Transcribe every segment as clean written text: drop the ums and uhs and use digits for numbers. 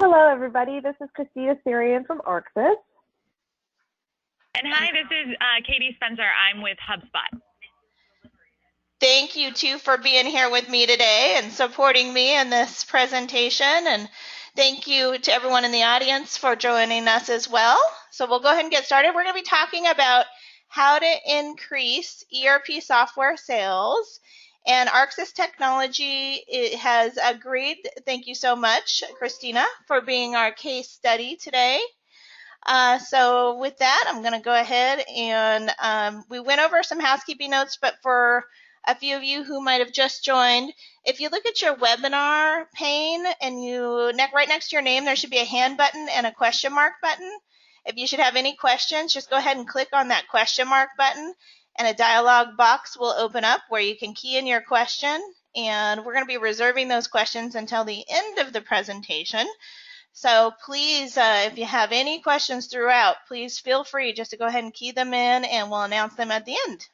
Hello, everybody. This is Christina Syrian from Arxis. And hi, this is Katie Spencer. I'm with HubSpot. Thank you, too, for being here with me today and supporting me in this presentation. And thank you to everyone in the audience for joining us as well. So we'll go ahead and get started. We're going to be talking about how to increase ERP software sales. And Arxis Technology has agreed. Thank you so much, Christina, for being our case study today. So with that, I'm going to go ahead and we went over some housekeeping notes, but for a few of you who might have just joined, if you look at your webinar pane and right next to your name, there should be a hand button and a question mark button. If you should have any questions, just go ahead and click on that question mark button and a dialog box will open up where you can key in your question. And we're going to be reserving those questions until the end of the presentation. So please, if you have any questions throughout, please feel free just to go ahead and key them in and we'll announce them at the end.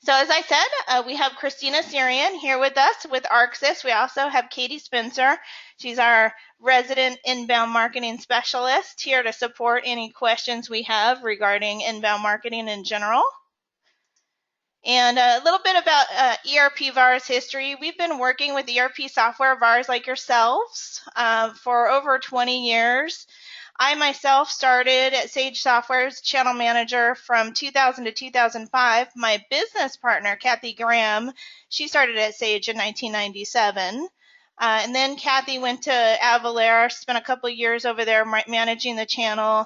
So as I said, we have Christina Syrian here with us with Arxis. We also have Katie Spencer. She's our resident inbound marketing specialist here to support any questions we have regarding inbound marketing in general. And a little bit about ERP VAR's history. We've been working with ERP software VARs like yourselves for over 20 years. I myself started at Sage Software as channel manager from 2000 to 2005. My business partner, Kathy Graham, she started at Sage in 1997. And then Kathy went to Avalara, spent a couple years over there managing the channel.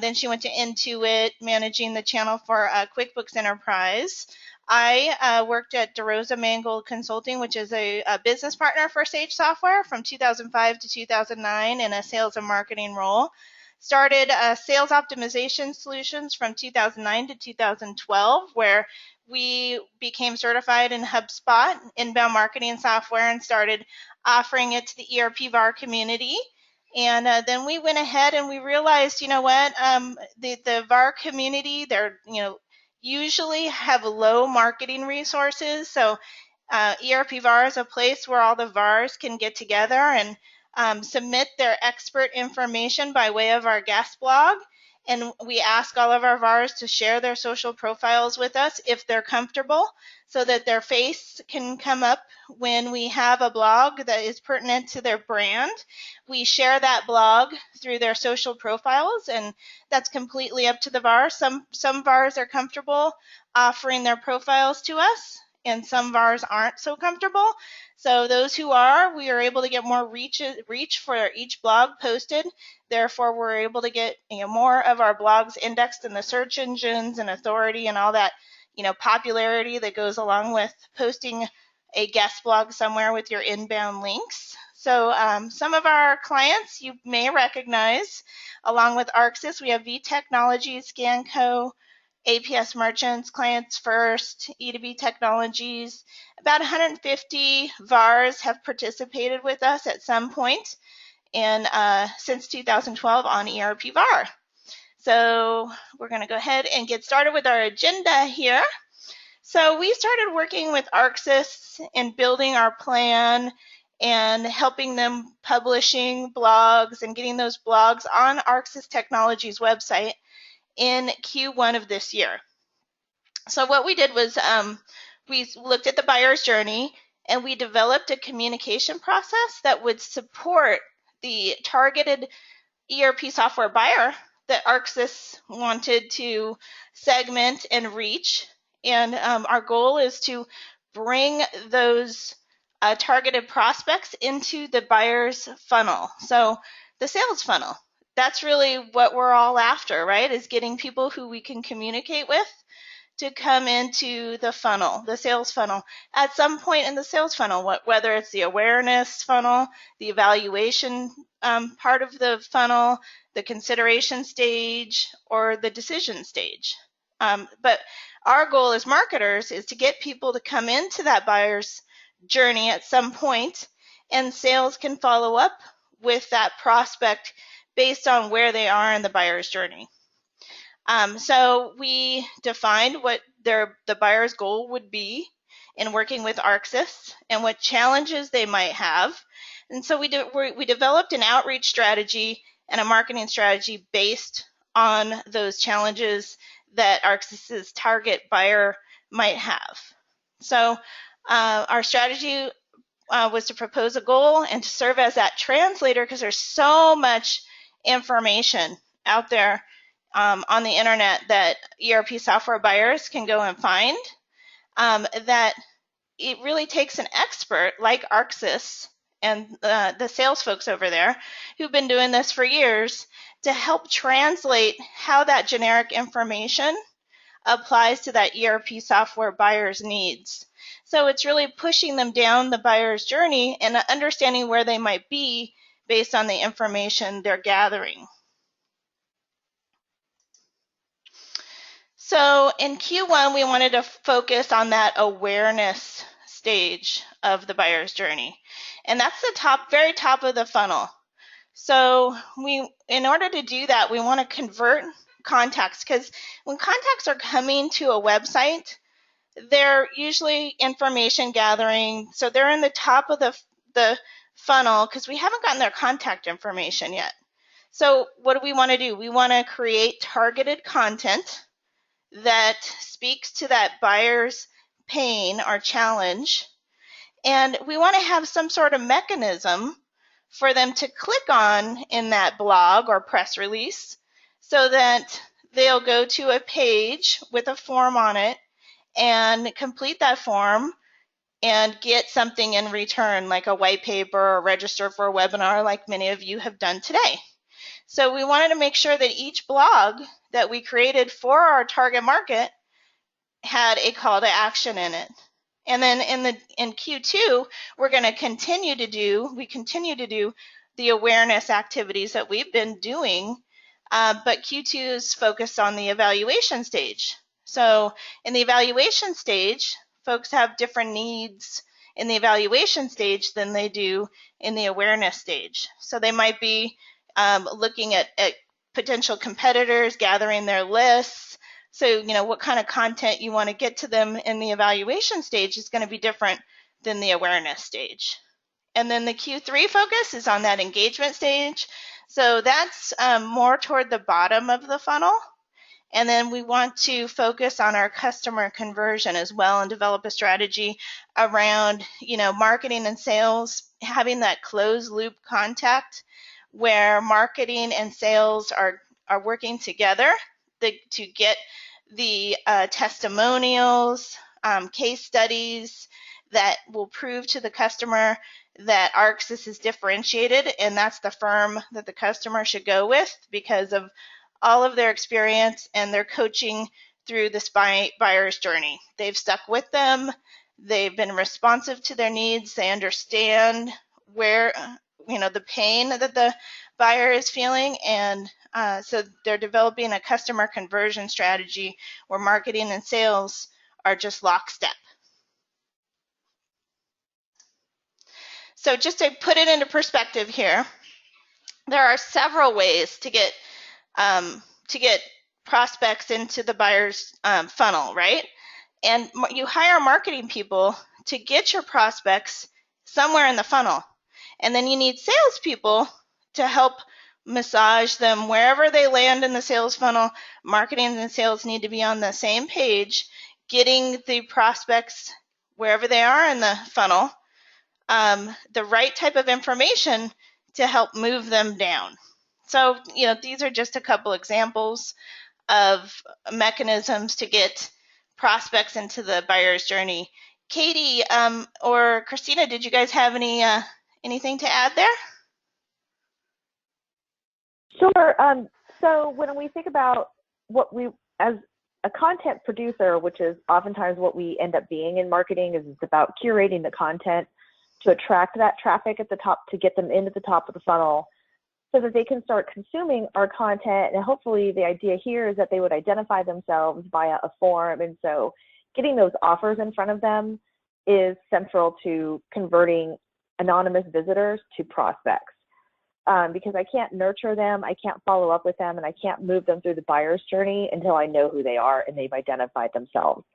Then she went to Intuit, managing the channel for QuickBooks Enterprise. I worked at DeRosa Mangold Consulting, which is a business partner for Sage Software from 2005 to 2009 in a sales and marketing role. Started Sales Optimization Solutions from 2009 to 2012, where we became certified in HubSpot, inbound marketing software, and started offering it to the ERP VAR community. And then we went ahead and we realized, you know what, the VAR community, they're, usually have low marketing resources. So ERP VAR is a place where all the VARs can get together and submit their expert information by way of our guest blog. And we ask all of our VARs to share their social profiles with us if they're comfortable, so that their face can come up when we have a blog that is pertinent to their brand. We share that blog through their social profiles, and that's completely up to the VAR. Some VARs are comfortable offering their profiles to us, and some VARs aren't so comfortable. So those who are, we are able to get more reach for each blog posted. Therefore, we're able to get more of our blogs indexed in the search engines and authority and all that popularity that goes along with posting a guest blog somewhere with your inbound links. So some of our clients you may recognize, along with Arxis, we have V Technologies, Scanco, APS Merchants, Clients First, E2B Technologies. About 150 VARs have participated with us at some point since 2012 on ERP VAR. So we're going to go ahead and get started with our agenda here. So we started working with Arxis and building our plan and helping them publishing blogs and getting those blogs on Arxis Technologies website in Q1 of this year. So what we did was we looked at the buyer's journey and we developed a communication process that would support the targeted ERP software buyer that Arxis wanted to segment and reach. And our goal is to bring those targeted prospects into the buyer's funnel. So the sales funnel, that's really what we're all after, right? Is getting people who we can communicate with to come into the funnel, the sales funnel, at some point in the sales funnel, whether it's the awareness funnel, the evaluation part of the funnel, the consideration stage, or the decision stage. But our goal as marketers is to get people to come into that buyer's journey at some point, and sales can follow up with that prospect based on where they are in the buyer's journey. So we defined what the buyer's goal would be in working with Arxis and what challenges they might have. And so we developed an outreach strategy and a marketing strategy based on those challenges that ARCSYS's target buyer might have. So our strategy was to propose a goal and to serve as that translator, because there's so much information out there on the internet that ERP software buyers can go and find, that it really takes an expert like ARCSYS and the sales folks over there who've been doing this for years to help translate how that generic information applies to that ERP software buyer's needs. So it's really pushing them down the buyer's journey and understanding where they might be based on the information they're gathering. So in Q1, we wanted to focus on that awareness stage of the buyer's journey. And that's the very top of the funnel. So in order to do that, we want to convert contacts, because when contacts are coming to a website, they're usually information gathering. So they're in the top of the funnel because we haven't gotten their contact information yet. So what do we want to do? We want to create targeted content that speaks to that buyer's pain or challenge. And we want to have some sort of mechanism for them to click on in that blog or press release so that they'll go to a page with a form on it and complete that form and get something in return, like a white paper or register for a webinar like many of you have done today. So we wanted to make sure that each blog that we created for our target market had a call to action in it. And then in Q2, we continue to do the awareness activities that we've been doing, but Q2 is focused on the evaluation stage. So in the evaluation stage, folks have different needs in the evaluation stage than they do in the awareness stage. So they might be looking at potential competitors, gathering their lists. So, what kind of content you want to get to them in the evaluation stage is going to be different than the awareness stage. And then the Q3 focus is on that engagement stage. So that's more toward the bottom of the funnel. And then we want to focus on our customer conversion as well and develop a strategy around, marketing and sales, having that closed loop contact where marketing and sales are working together to get the testimonials, case studies that will prove to the customer that ARCSYS is differentiated, and that's the firm that the customer should go with because of all of their experience and their coaching through this buyer's journey. They've stuck with them. They've been responsive to their needs. They understand where, the pain that the buyer is feeling, and so they're developing a customer conversion strategy where marketing and sales are just lockstep. So just to put it into perspective here, there are several ways to get prospects into the buyer's funnel, right? And you hire marketing people to get your prospects somewhere in the funnel. And then you need salespeople to help massage them wherever they land in the sales funnel. Marketing and sales need to be on the same page, getting the prospects wherever they are in the funnel, the right type of information to help move them down. So, these are just a couple examples of mechanisms to get prospects into the buyer's journey. Katie or Christina, did you guys have anything to add there? Sure. So when we think about what we, as a content producer, which is oftentimes what we end up being in marketing, is it's about curating the content to attract that traffic at the top, to get them into the top of the funnel so that they can start consuming our content. And hopefully the idea here is that they would identify themselves via a form. And so getting those offers in front of them is central to converting anonymous visitors to prospects. Because I can't nurture them, I can't follow up with them, and I can't move them through the buyer's journey until I know who they are and they've identified themselves.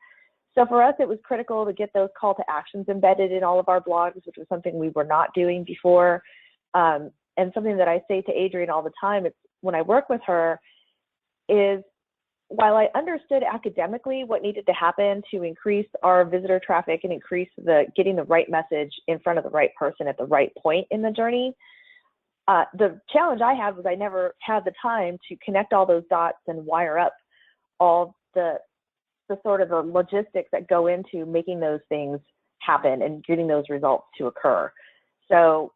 So for us, it was critical to get those call to actions embedded in all of our blogs, which was something we were not doing before. And something that I say to Adrienne all the time, it's when I work with her, is while I understood academically what needed to happen to increase our visitor traffic and increase getting the right message in front of the right person at the right point in the journey, the challenge I had was I never had the time to connect all those dots and wire up all the sort of the logistics that go into making those things happen and getting those results to occur. So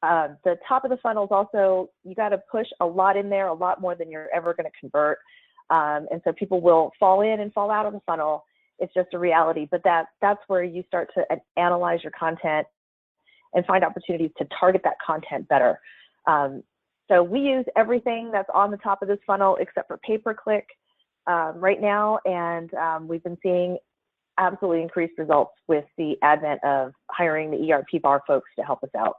the top of the funnel is also, you got to push a lot in there, a lot more than you're ever going to convert. And so people will fall in and fall out of the funnel. It's just a reality, but that's where you start to analyze your content and find opportunities to target that content better. So we use everything that's on the top of this funnel except for pay-per-click right now, and we've been seeing absolutely increased results with the advent of hiring the ERP bar folks to help us out.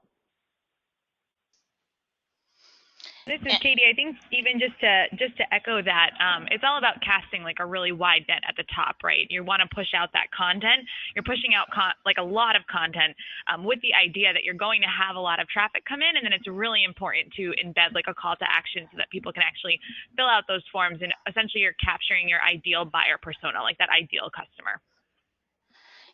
This is Katie. I think even just to echo that, it's all about casting like a really wide net at the top, right? You want to push out that content. You're pushing out like a lot of content with the idea that you're going to have a lot of traffic come in, and then it's really important to embed like a call to action so that people can actually fill out those forms, and essentially you're capturing your ideal buyer persona, like that ideal customer.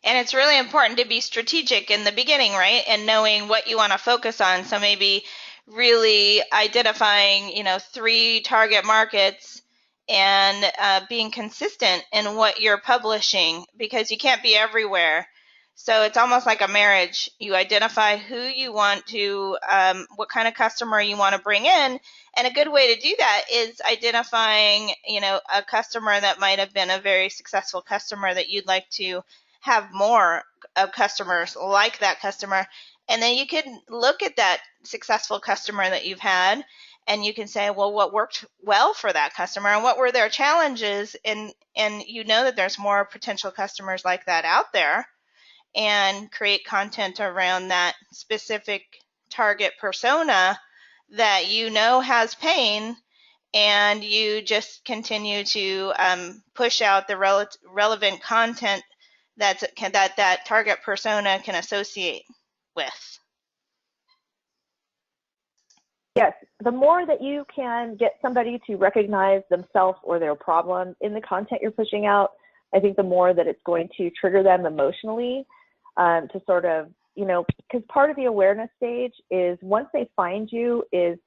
And it's really important to be strategic in the beginning, right? And knowing what you want to focus on. So maybe really identifying, 3 target markets and being consistent in what you're publishing, because you can't be everywhere. So it's almost like a marriage. You identify who you want to, what kind of customer you want to bring in. And a good way to do that is identifying, a customer that might have been a very successful customer that you'd like to have more of customers like that customer. And then you can look at that successful customer that you've had, and you can say, well, what worked well for that customer and what were their challenges? And you know that there's more potential customers like that out there, and create content around that specific target persona that has pain, and you just continue to push out the relevant content that target persona can associate with. Yes, the more that you can get somebody to recognize themselves or their problem in the content you're pushing out, I think the more that it's going to trigger them emotionally to sort of, because part of the awareness stage is once they find you is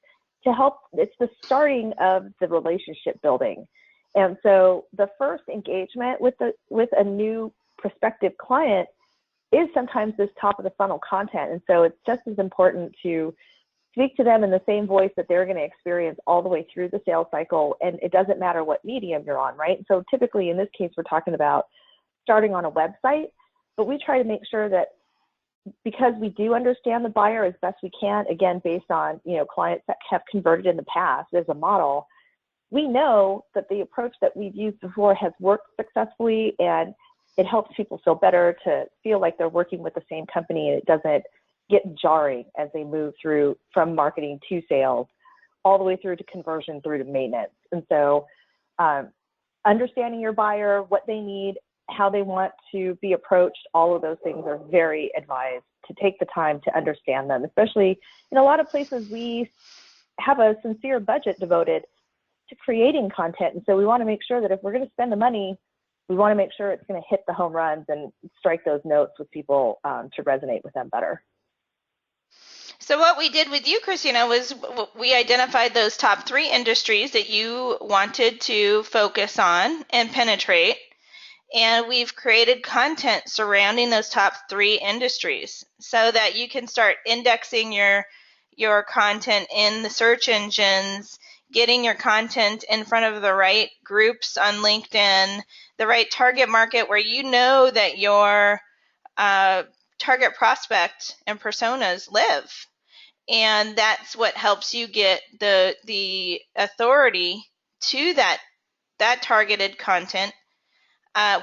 to help, it's the starting of the relationship building. And so the first engagement with a new prospective client is sometimes this top of the funnel content. And so it's just as important to speak to them in the same voice that they're going to experience all the way through the sales cycle. And it doesn't matter what medium you're on, right? So typically in this case, we're talking about starting on a website, but we try to make sure that because we do understand the buyer as best we can, again, based on, clients that have converted in the past as a model, we know that the approach that we've used before has worked successfully, and it helps people feel better to feel like they're working with the same company, and it doesn't get jarring as they move through from marketing to sales, all the way through to conversion, through to maintenance. And so understanding your buyer, what they need, how they want to be approached, all of those things are very advised to take the time to understand them, especially in a lot of places we have a sincere budget devoted to creating content. And so we want to make sure that if we're going to spend the money, we want to make sure it's going to hit the home runs and strike those notes with people to resonate with them better. So what we did with you, Christina, was we identified those top 3 industries that you wanted to focus on and penetrate. And we've created content surrounding those top 3 industries so that you can start indexing your content in the search engines, getting your content in front of the right groups on LinkedIn, the right target market where you know that your target prospect and personas live. And that's what helps you get the authority to that targeted content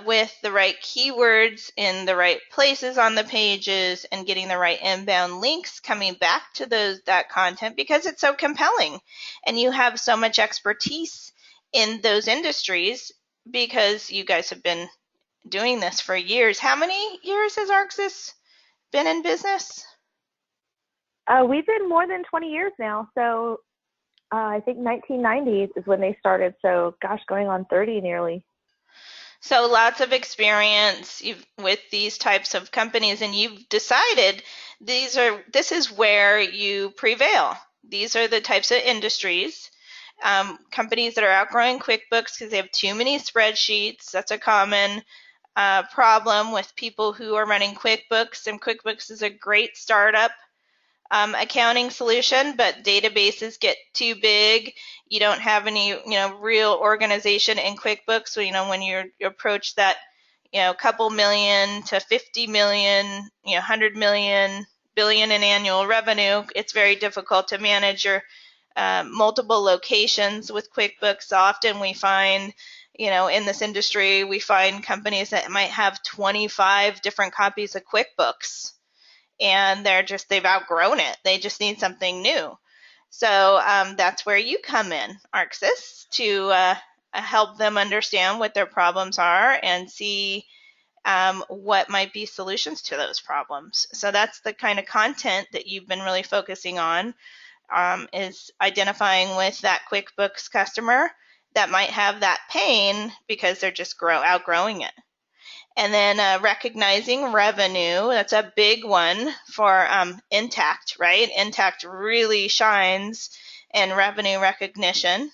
with the right keywords in the right places on the pages, and getting the right inbound links coming back to that content because it's so compelling, and you have so much expertise in those industries because you guys have been doing this for years. How many years has Arxis been in business? We've been more than 20 years now. So I think 1990 is when they started. So gosh, going on 30 nearly. So lots of experience with these types of companies, and you've decided this is where you prevail. These are the types of industries, companies that are outgrowing QuickBooks because they have too many spreadsheets. That's a common problem with people who are running QuickBooks, and QuickBooks is a great startup accounting solution, but databases get too big. You don't have any, real organization in QuickBooks. So, when you approach that, couple million to 50 million, 100 million, billion in annual revenue, it's very difficult to manage your multiple locations with QuickBooks. Often we find, in this industry, we find companies that might have 25 different copies of QuickBooks, and they've outgrown it. They just need something new. So that's where you come in, Arxis, to help them understand what their problems are and see what might be solutions to those problems. So that's the kind of content that you've been really focusing on, is identifying with that QuickBooks customer that might have that pain because they're just outgrowing it. And then recognizing revenue, that's a big one for Intact, right? Intact really shines in revenue recognition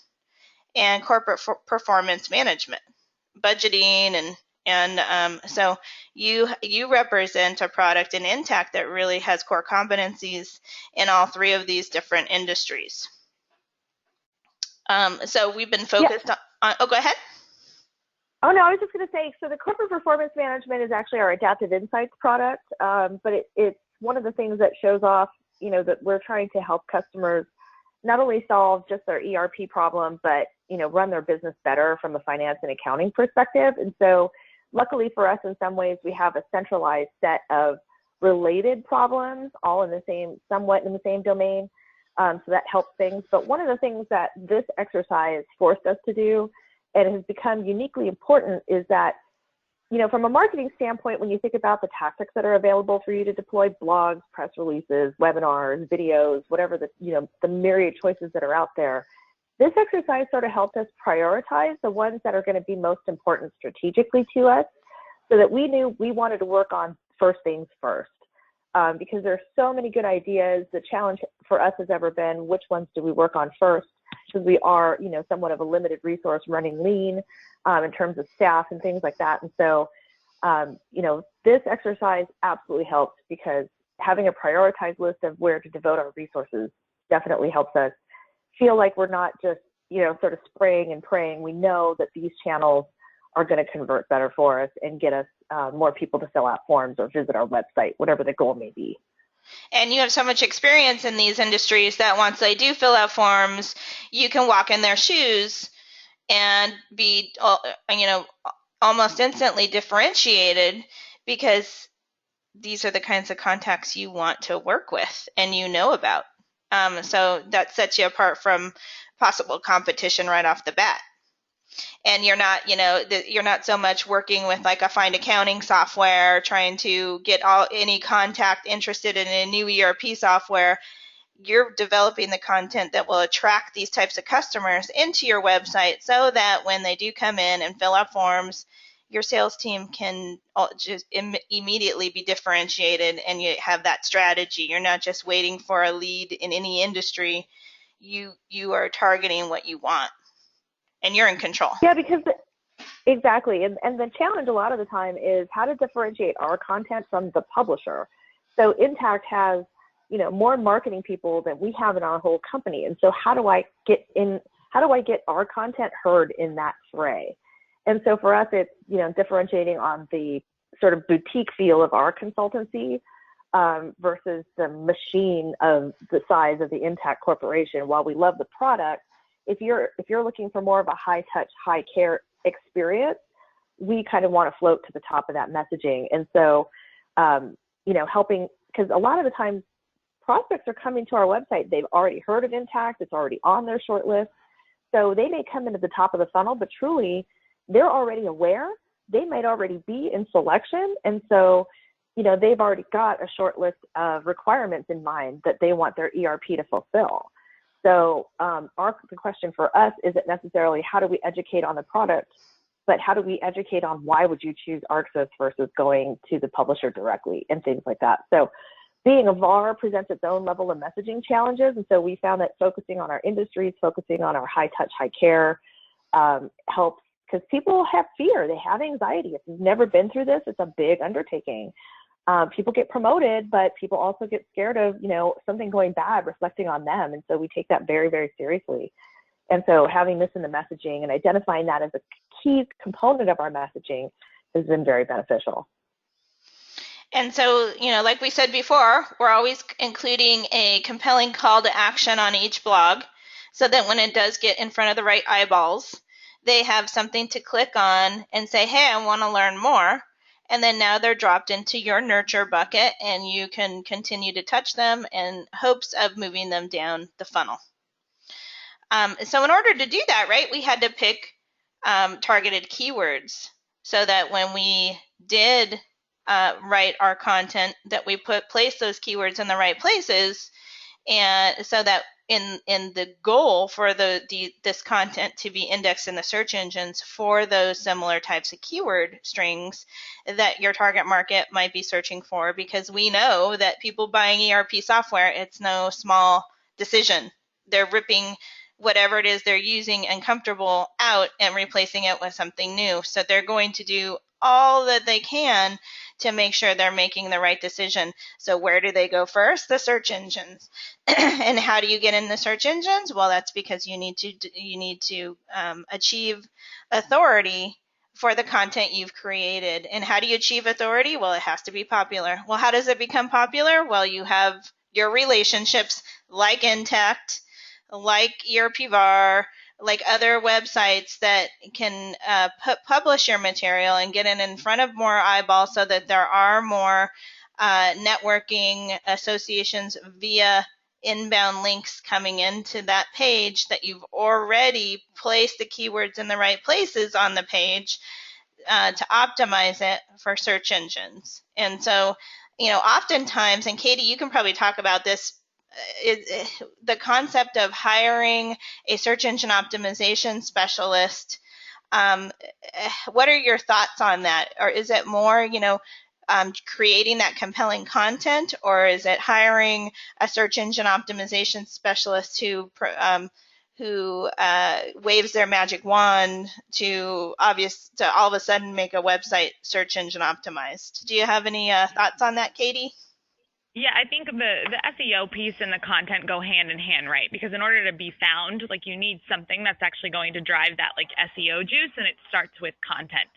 and corporate performance management, budgeting, and so you represent a product in Intact that really has core competencies in all three of these different industries. So we've been focused on, oh, go ahead. Oh, no, I was just going to say, so the corporate performance management is actually our Adaptive Insights product, but it's one of the things that shows off, that we're trying to help customers not only solve just their ERP problem, but, run their business better from a finance and accounting perspective. And so luckily for us, in some ways, we have a centralized set of related problems, all somewhat in the same domain. So that helps things. But one of the things that this exercise forced us to do, and it has become uniquely important, is that, from a marketing standpoint, when you think about the tactics that are available for you to deploy blogs, press releases, webinars, videos, whatever the myriad choices that are out there, this exercise sort of helped us prioritize the ones that are going to be most important strategically to us, so that we knew we wanted to work on first things first. Because there's so many good ideas. The challenge for us has ever been, which ones do we work on first? Because we are, somewhat of a limited resource, running lean in terms of staff and things like that. And so, this exercise absolutely helps, because having a prioritized list of where to devote our resources definitely helps us feel like we're not just, sort of spraying and praying. We know that these channels are going to convert better for us and get us more people to fill out forms or visit our website, whatever the goal may be. And you have so much experience in these industries that once they do fill out forms, you can walk in their shoes and be, almost instantly differentiated, because these are the kinds of contacts you want to work with and about. So that sets you apart from possible competition right off the bat. And you're not so much working with like a find accounting software, trying to get any contact interested in a new ERP software. You're developing the content that will attract these types of customers into your website, so that when they do come in and fill out forms, your sales team can just immediately be differentiated, and you have that strategy. You're not just waiting for a lead in any industry. You are targeting what you want, and you're in control. Yeah, because exactly. And the challenge a lot of the time is how to differentiate our content from the publisher. So Intact has, more marketing people than we have in our whole company. And so how do I get our content heard in that fray? And so for us, it's, differentiating on the sort of boutique feel of our consultancy versus the machine of the size of the Intact Corporation. While we love the product, if you're looking for more of a high touch, high care experience, we kind of want to float to the top of that messaging. And so, helping, because a lot of the times prospects are coming to our website, they've already heard of Intact, it's already on their short list. So they may come into the top of the funnel, but truly they're already aware, they might already be in selection. And so, you know, they've already got a short list of requirements in mind that they want their ERP to fulfill. So the question for us isn't necessarily how do we educate on the product, but how do we educate on why would you choose ArcSys versus going to the publisher directly and things like that. So being a VAR presents its own level of messaging challenges. And so we found that focusing on our industries, focusing on our high touch, high care helps, because people have fear, they have anxiety. If you've never been through this, it's a big undertaking. People get promoted, but people also get scared of, you know, something going bad reflecting on them. And so we take that very, very seriously. And so having this in the messaging and identifying that as a key component of our messaging has been very beneficial. And so, you know, like we said before, we're always including a compelling call to action on each blog so that when it does get in front of the right eyeballs, they have something to click on and say, hey, I want to learn more. And then now they're dropped into your nurture bucket and you can continue to touch them in hopes of moving them down the funnel. So in order to do that, right, we had to pick targeted keywords so that when we did write our content, that we place those keywords in the right places, and so that in the goal for this content to be indexed in the search engines for those similar types of keyword strings that your target market might be searching for, because we know that people buying ERP software, it's no small decision. They're ripping whatever it is they're using and comfortable out and replacing it with something new. So they're going to do all that they can to make sure they're making the right decision. So where do they go first? The search engines. And how do you get in the search engines? Well, that's because you need to achieve authority for the content you've created. And how do you achieve authority? Well, it has to be popular. Well, how does it become popular? Well, you have your relationships like Intact, like ERP VAR, like other websites that can publish your material and get it in front of more eyeballs so that there are more networking associations via inbound links coming into that page that you've already placed the keywords in the right places on the page to optimize it for search engines. And so, you know, oftentimes, and Katie, you can probably talk about this, the concept of hiring a search engine optimization specialist. What are your thoughts on that? Or is it more, you know, creating that compelling content, or is it hiring a search engine optimization specialist who waves their magic wand to all of a sudden make a website search engine optimized? Do you have any thoughts on that, Katie? Yeah, I think the SEO piece and the content go hand in hand, right? Because in order to be found, like, you need something that's actually going to drive that, like, SEO juice, and it starts with content.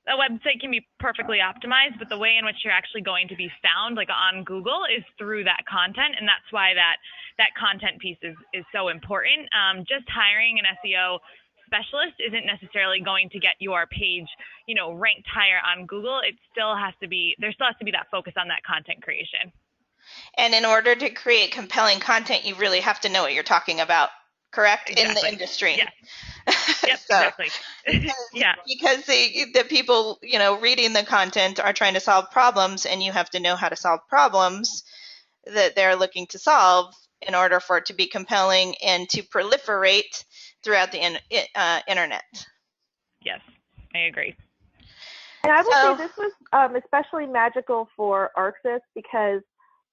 A website can be perfectly optimized, but the way in which you're actually going to be found, like on Google, is through that content, and that's why that content piece is so important. Just hiring an SEO specialist isn't necessarily going to get your page, you know, ranked higher on Google. There still has to be that focus on that content creation. And in order to create compelling content, you really have to know what you're talking about, correct? Exactly. In the industry. Yes. Yep, so, exactly. Yeah. Because the people, you know, reading the content are trying to solve problems, and you have to know how to solve problems that they're looking to solve in order for it to be compelling and to proliferate throughout the internet. Yes, I agree. And I will say this was especially magical for ArcSys because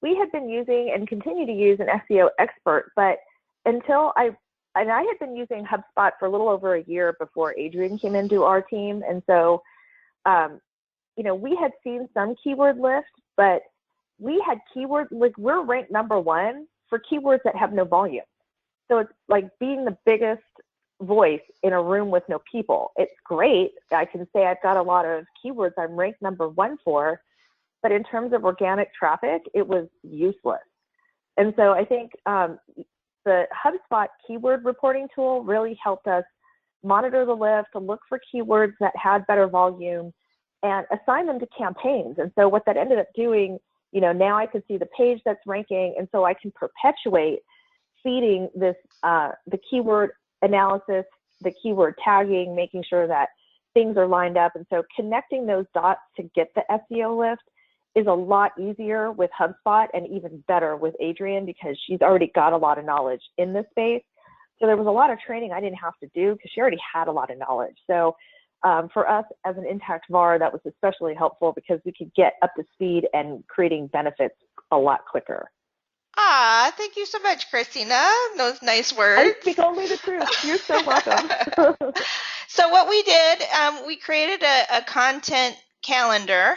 we had been using and continue to use an SEO expert, but until I had been using HubSpot for a little over a year before Adrian came into our team. And so, you know, we had seen some keyword lift, but we had keywords, like we're ranked #1 for keywords that have no volume. So it's like being the biggest voice in a room with no people. It's great. I can say I've got a lot of keywords I'm ranked #1 for, but in terms of organic traffic, it was useless. And so I think the HubSpot keyword reporting tool really helped us monitor the lift, to look for keywords that had better volume and assign them to campaigns. And so what that ended up doing, you know, now I can see the page that's ranking, and so I can perpetuate feeding this, the keyword analysis, the keyword tagging, making sure that things are lined up. And so connecting those dots to get the SEO lift is a lot easier with HubSpot and even better with Adrienne because she's already got a lot of knowledge in this space. So there was a lot of training I didn't have to do because she already had a lot of knowledge. So for us as an intact VAR, that was especially helpful because we could get up to speed and creating benefits a lot quicker. Thank you so much, Christina. Those nice words. I speak only the truth. You're so welcome. So what we did, we created a content calendar,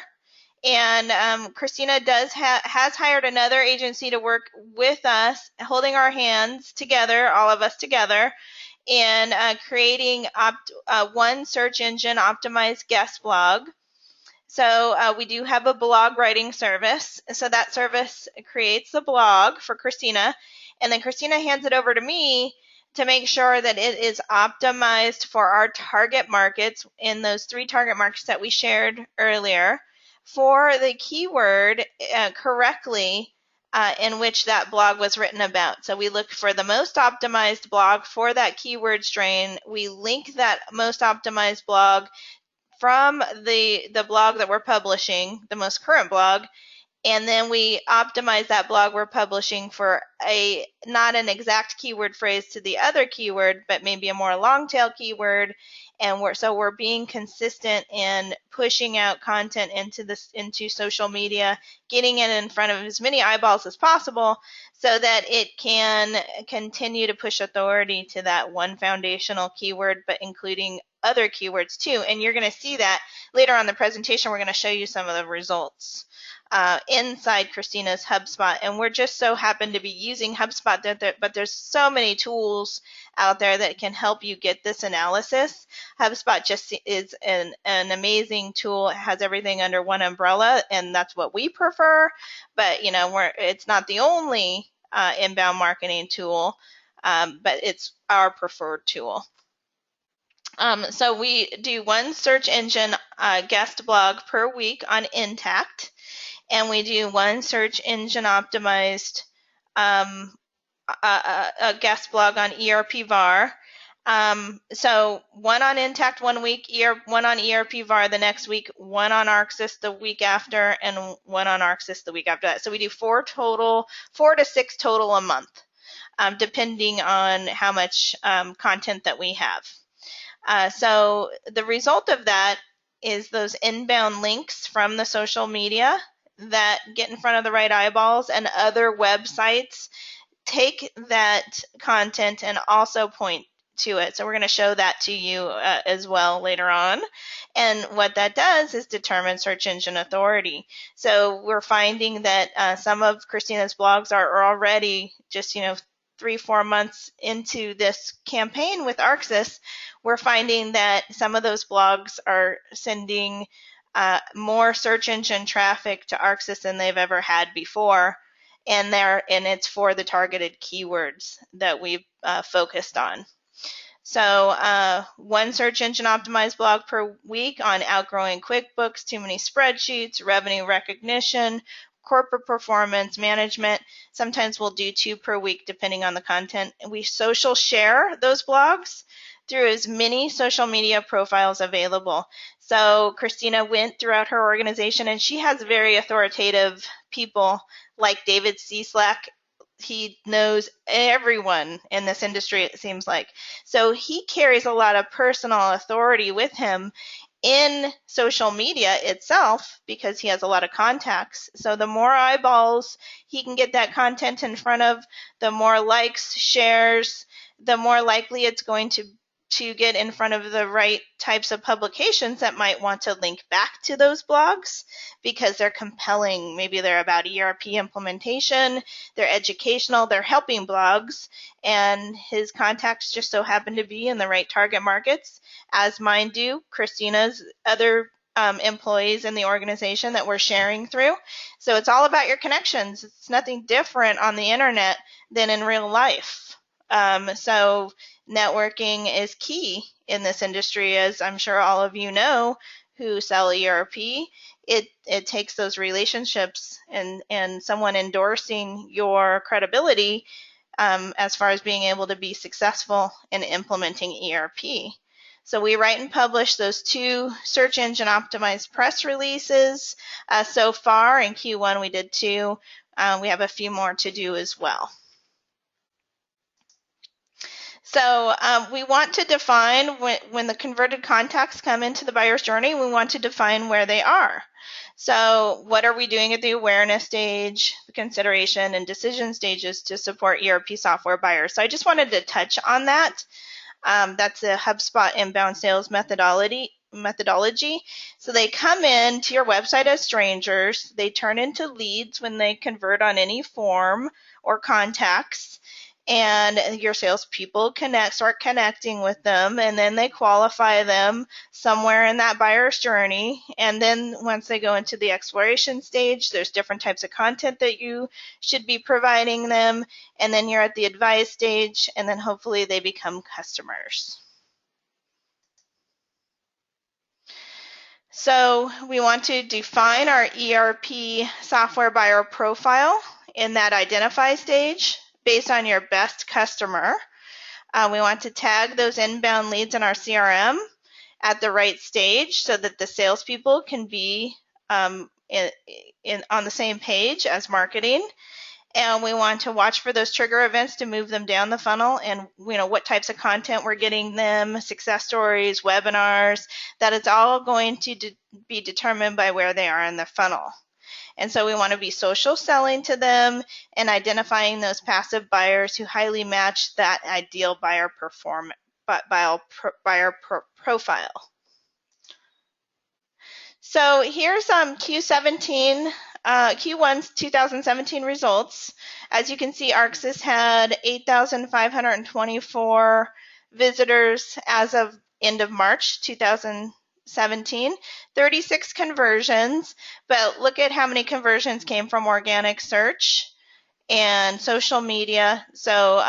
and Christina has hired another agency to work with us, holding our hands together, all of us together, and creating one search engine optimized guest blog. So we do have a blog writing service. So that service creates the blog for Christina, and then Christina hands it over to me to make sure that it is optimized for our target markets in those 3 target markets that we shared earlier for the keyword correctly in which that blog was written about. So we look for the most optimized blog for that keyword strain. We link that most optimized blog from the blog that we're publishing, the most current blog, and then we optimize that blog we're publishing for not an exact keyword phrase to the other keyword, but maybe a more long tail keyword. And we're being consistent in pushing out content into social media, getting it in front of as many eyeballs as possible so that it can continue to push authority to that one foundational keyword, but including other keywords too. And you're going to see that later on in the presentation. We're going to show you some of the results inside Christina's HubSpot, and we're just so happen to be using HubSpot, but there's so many tools out there that can help you get this analysis. HubSpot just is an amazing tool. It has everything under one umbrella, and that's what we prefer, but it's not the only inbound marketing tool, but it's our preferred tool. So we do one search engine guest blog per week on Intact, and we do one search engine optimized a guest blog on ERP VAR. So one on Intact 1 week, one on ERP VAR the next week, one on ArcSys the week after, and one on ArcSys the week after that. So we do 4 to 6 total a month, depending on how much content that we have. So the result of that is those inbound links from the social media that get in front of the right eyeballs, and other websites take that content and also point to it. So we're going to show that to you as well later on. And what that does is determine search engine authority. So we're finding that some of Christina's blogs are already just 3-4 months into this campaign with ArcSys. We're finding that some of those blogs are sending more search engine traffic to ArcSys than they've ever had before, and it's for the targeted keywords that we've focused on. So one search engine optimized blog per week on outgrowing QuickBooks, too many spreadsheets, revenue recognition, corporate performance management. Sometimes we'll do 2 per week depending on the content. And we social share those blogs through as many social media profiles available. So Christina went throughout her organization, and she has very authoritative people like David Cieslak. He knows everyone in this industry, it seems like. So he carries a lot of personal authority with him in social media itself because he has a lot of contacts. So the more eyeballs he can get that content in front of, the more likes, shares, the more likely it's going to get in front of the right types of publications that might want to link back to those blogs because they're compelling. Maybe they're about ERP implementation, they're educational, they're helping blogs, and his contacts just so happen to be in the right target markets, as mine do, Christina's other employees in the organization that we're sharing through. So it's all about your connections. It's nothing different on the internet than in real life. So networking is key in this industry, as I'm sure all of you know who sell ERP. It takes those relationships and someone endorsing your credibility as far as being able to be successful in implementing ERP. So we write and publish those 2 search engine optimized press releases so far. In Q1 we did 2. We have a few more to do as well. So we want to define when the converted contacts come into the buyer's journey, we want to define where they are. So what are we doing at the awareness stage, the consideration, and decision stages to support ERP software buyers? So I just wanted to touch on that. That's the HubSpot inbound sales methodology. So they come in to your website as strangers. They turn into leads when they convert on any form or contacts. And your salespeople start connecting with them, and then they qualify them somewhere in that buyer's journey. And then once they go into the exploration stage, there's different types of content that you should be providing them. And then you're at the advise stage, and then hopefully they become customers. So we want to define our ERP software buyer profile in that identify stage based on your best customer. We want to tag those inbound leads in our CRM at the right stage so that the salespeople can be on the same page as marketing. And we want to watch for those trigger events to move them down the funnel, and what types of content we're getting them, success stories, webinars. That is all going to be determined by where they are in the funnel. And so we want to be social selling to them and identifying those passive buyers who highly match that ideal buyer profile. So here's Q1's 2017 results. As you can see, ARCSYS had 8,524 visitors as of end of March 2017, 36 conversions, but look at how many conversions came from organic search and social media. So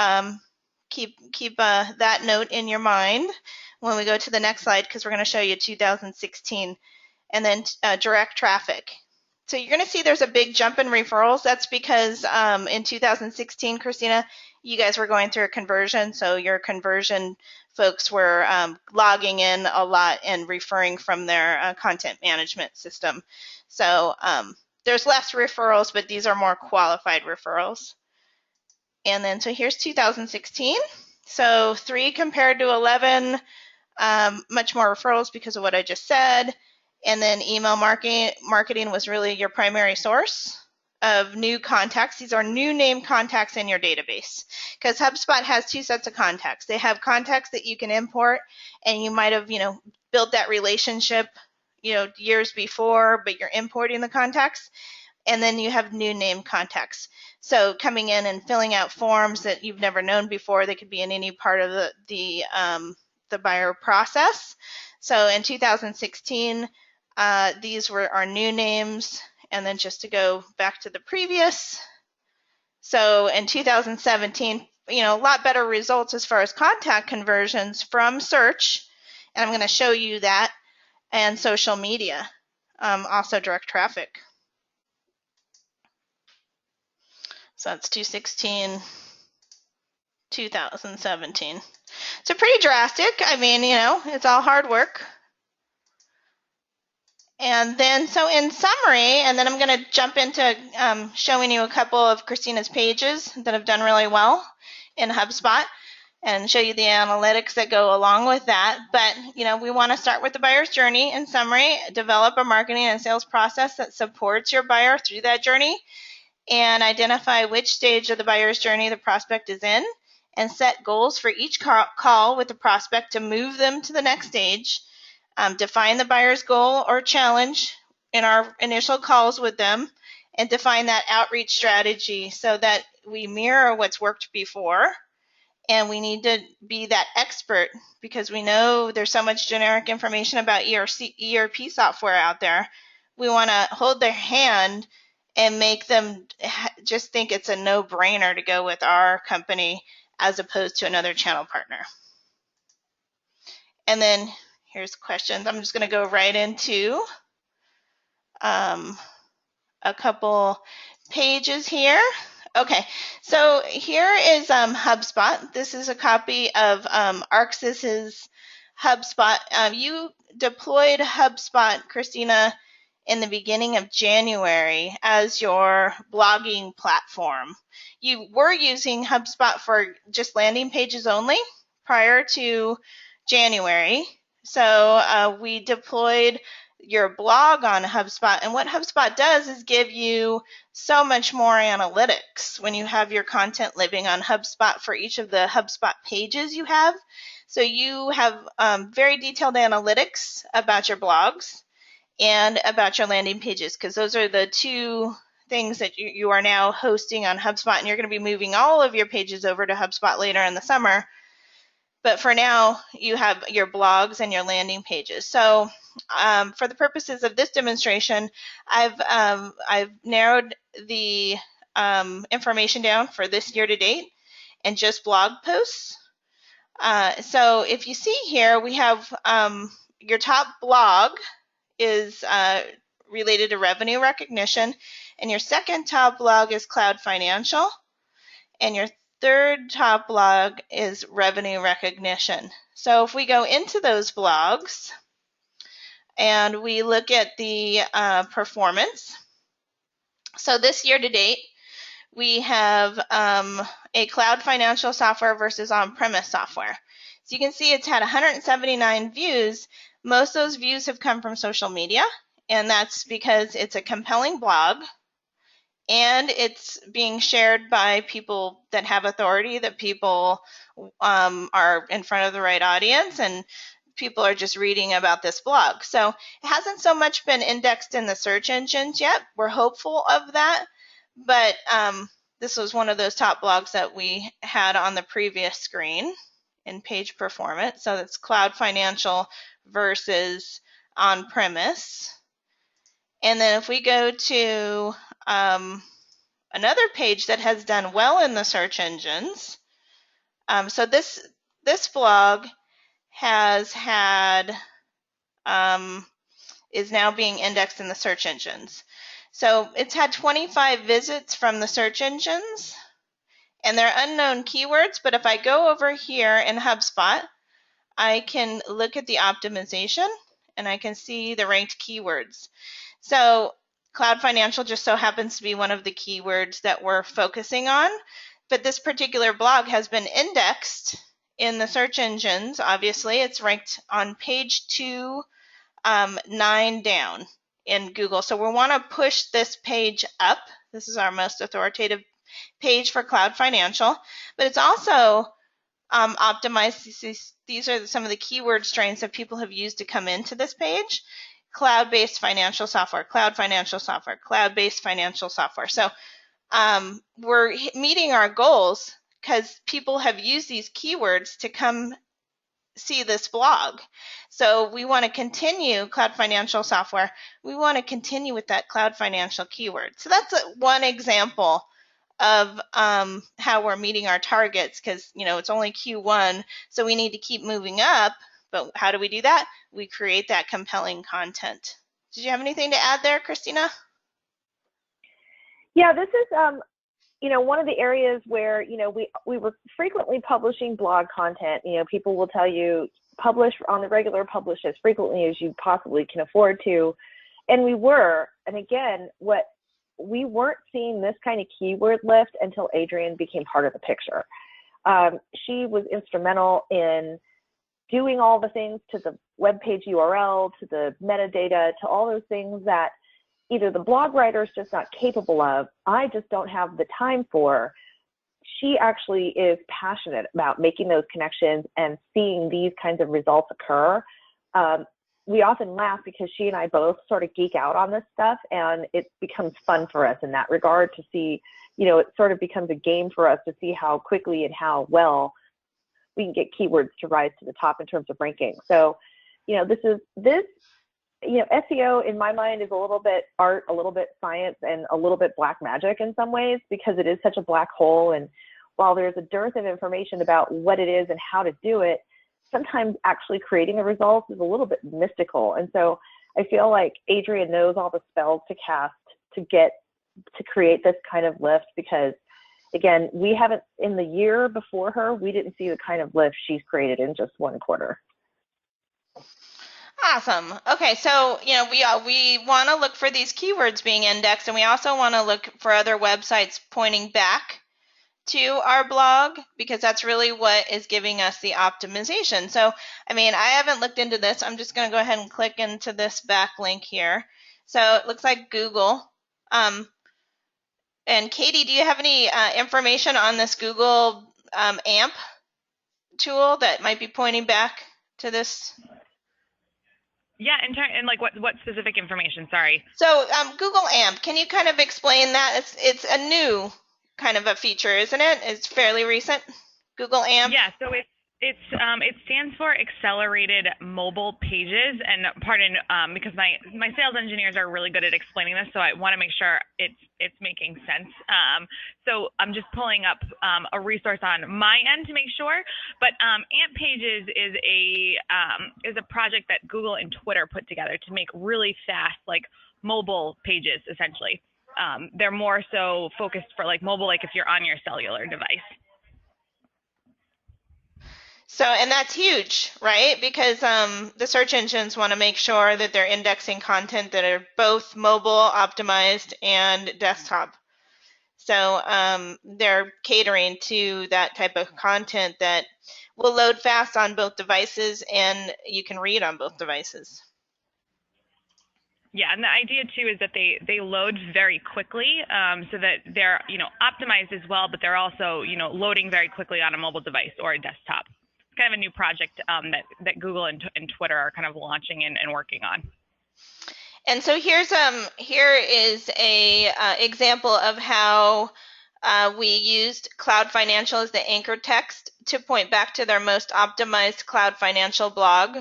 keep that note in your mind when we go to the next slide, because we're going to show you 2016. And then direct traffic. So you're going to see there's a big jump in referrals. That's because in 2016, Christina, you guys were going through a conversion, so your conversion folks were logging in a lot and referring from their content management system. So there's less referrals, but these are more qualified referrals. And then so here's 2016. So 3 compared to 11, much more referrals because of what I just said. And then email marketing was really your primary source of new contacts. These are new name contacts in your database, because HubSpot has 2 sets of contacts. They have contacts that you can import, and you might have built that relationship years before, but you're importing the contacts. And then you have new name contacts. So coming in and filling out forms that you've never known before. They could be in any part of the buyer process. So in 2016, these were our new names. And then just to go back to the previous. So in 2017, a lot better results as far as contact conversions from search. And I'm going to show you that, and social media, also direct traffic. So that's 2016, 2017. So pretty drastic. I mean, it's all hard work. And then, so in summary, and then I'm going to jump into showing you a couple of Christina's pages that have done really well in HubSpot, and show you the analytics that go along with that. But, we want to start with the buyer's journey. In summary, develop a marketing and sales process that supports your buyer through that journey, and identify which stage of the buyer's journey the prospect is in, and set goals for each call with the prospect to move them to the next stage. Define the buyer's goal or challenge in our initial calls with them, and define that outreach strategy so that we mirror what's worked before. And we need to be that expert, because we know there's so much generic information about ERP software out there. We want to hold their hand and make them just think it's a no-brainer to go with our company as opposed to another channel partner. And then here's questions. I'm just going to go right into a couple pages here. Okay, so here is HubSpot. This is a copy of ArcSys's HubSpot. You deployed HubSpot, Christina, in the beginning of January as your blogging platform. You were using HubSpot for just landing pages only prior to January. So we deployed your blog on HubSpot. And what HubSpot does is give you so much more analytics when you have your content living on HubSpot for each of the HubSpot pages you have. So you have very detailed analytics about your blogs and about your landing pages, because those are the two things that you are now hosting on HubSpot, and you're going to be moving all of your pages over to HubSpot later in the summer. But for now, you have your blogs and your landing pages. So for the purposes of this demonstration, I've narrowed the information down for this year to date and just blog posts. So if you see here, we have your top blog is related to revenue recognition, and your second top blog is cloud financial, and your third top blog is revenue recognition. So if we go into those blogs and we look at the performance, so this year to date, we have a cloud financial software versus on-premise software. So you can see it's had 179 views. Most of those views have come from social media, and that's because it's a compelling blog, and it's being shared by people that have authority, that people are in front of the right audience, and people are just reading about this blog. So it hasn't so much been indexed in the search engines yet. We're hopeful of that, but this was one of those top blogs that we had on the previous screen in page performance. So that's cloud financial versus on-premise. And then if we go to another page that has done well in the search engines, so this blog has had is now being indexed in the search engines. So it's had 25 visits from the search engines, and they're unknown keywords, but if I go over here in HubSpot, I can look at the optimization and I can see the ranked keywords. So cloud financial just so happens to be one of the keywords that we're focusing on, but this particular blog has been indexed in the search engines. Obviously, it's ranked on page 9 down in Google. So we want to push this page up. This is our most authoritative page for cloud financial, but it's also optimized. These are some of the keyword strains that people have used to come into this page. Cloud-based financial software, cloud financial software, cloud-based financial software. So we're meeting our goals because people have used these keywords to come see this blog. So we want to continue cloud financial software. We want to continue with that cloud financial keyword. So that's one example of how we're meeting our targets, because it's only Q1, so we need to keep moving up. But how do we do that? We create that compelling content. Did you have anything to add there, Christina? Yeah, this is one of the areas where we were frequently publishing blog content. People will tell you publish on the regular, publish as frequently as you possibly can afford to, and we were. And again, we weren't seeing this kind of keyword lift until Adrienne became part of the picture. She was instrumental in doing all the things to the web page URL, to the metadata, to all those things that either the blog writer is just not capable of, I just don't have the time for. She actually is passionate about making those connections and seeing these kinds of results occur. We often laugh because she and I both sort of geek out on this stuff, and it becomes fun for us in that regard to see, it sort of becomes a game for us to see how quickly and how well we can get keywords to rise to the top in terms of ranking. So, SEO in my mind is a little bit art, a little bit science, and a little bit black magic in some ways, because it is such a black hole. And while there's a dearth of information about what it is and how to do it, sometimes actually creating the results is a little bit mystical. And so I feel like Adrienne knows all the spells to cast to create this kind of lift, because again, we haven't, in the year before her, we didn't see the kind of lift she's created in just one quarter. Awesome. Okay, so we want to look for these keywords being indexed, and we also want to look for other websites pointing back to our blog, because that's really what is giving us the optimization. So, I mean, I haven't looked into this. I'm just going to go ahead and click into this backlink here. So it looks like Google. And Katie, do you have any information on this Google AMP tool that might be pointing back to this? Yeah, and like what specific information? Sorry. So Google AMP, can you kind of explain that? It's a new kind of a feature, isn't it? It's fairly recent. Google AMP. Yeah, so it stands for Accelerated Mobile Pages, and pardon because my sales engineers are really good at explaining this, so I want to make sure it's making sense. So I'm just pulling up a resource on my end to make sure. But AMP Pages is a project that Google and Twitter put together to make really fast, like mobile pages, essentially. They're more so focused for like mobile, like if you're on your cellular device. So, and that's huge, right? Because the search engines want to make sure that they're indexing content that are both mobile optimized and desktop. So they're catering to that type of content that will load fast on both devices, and you can read on both devices. Yeah, and the idea too is that they load very quickly, so that they're optimized as well, but they're also loading very quickly on a mobile device or a desktop. It's kind of a new project that Google and Twitter are kind of launching and working on. And so here is a example of how we used Cloud Financial as the anchor text to point back to their most optimized Cloud Financial blog